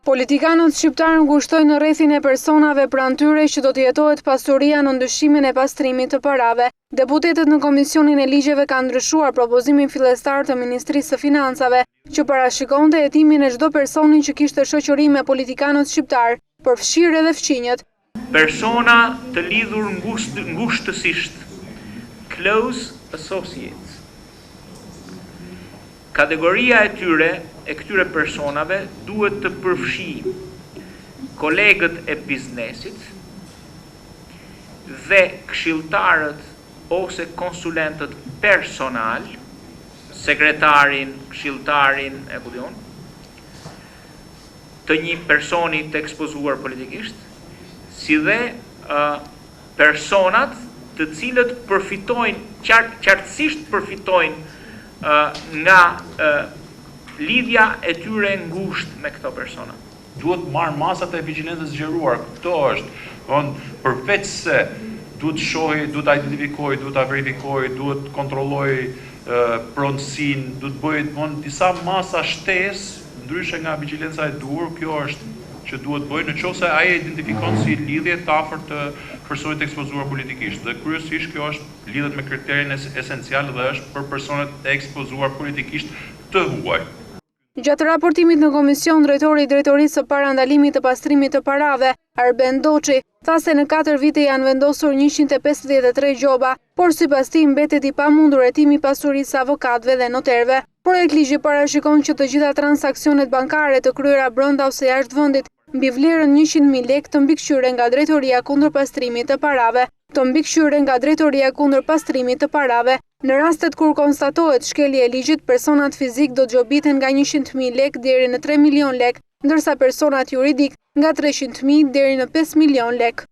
Politikanët shqiptarë ngushtojnë në rrethin e personave pranë tyre që do të jetohet pasuria në ndryshimin e pastrimit të parave. Deputetët në Komisionin e Ligjeve kanë ndryshuar propozimin fillestar të Ministrisë së Financave, që parashikonte hetimin e çdo personi që kishte shoqëri me politikanët shqiptar, përfshirë edhe fqinjët. Persona të lidhur ngushtësisht, close associates. Kategoria e këtyre personave duhet të përfshijë kolegët e biznesit dhe këshilltarët ose konsulentët personal, sekretarin, këshilltarin, të një personi të ekspozuar politikisht, si dhe personat të cilët përfitojnë, qartësisht përfitojnë nga lidhja e tyre ngushtë me këto persona. Duhet marrë masat e vigjilencës zgjeruar. Këto është, përveç se duhet shohi, duhet ta identifikoj, duhet ta verifikoj, duhet kontrolloj pronësinë, duhet bëjë disa masa shtesë, ndryshe nga vigjilenca e dur, kjo është që duhet bëjë në qoftë se ai identifikon si lidhje të afërt të personit ekspozuar politikisht. Dhe kryesisht kjo është lidhet me kriterin esencial dhe është për personat e ekspozuar politikisht të huaj. Gjatë raportimit në komision, drejtori i Drejtorisë së Parandalimit të Pastrimit të Parave, Arben Doçi, tha se në 4 vite janë vendosur 153 gjoba, por sipas tij mbetet i pamundur hetimi i pasurisë avokatëve dhe noterëve. Projekt ligji parashikon që të gjitha transaksionet bankare të kryera brenda ose jashtë vendit mbi vlerën 100.000 lekë të mbikëqyre nga Drejtoria kundër pastrimit të parave, të parave. Në rastet kur konstatohet shkelje e ligjit, personat fizik do të gjobiten nga 100.000 lekë deri në 3 milion lekë, ndërsa personat juridik nga 300.000 deri në 5 milion lekë.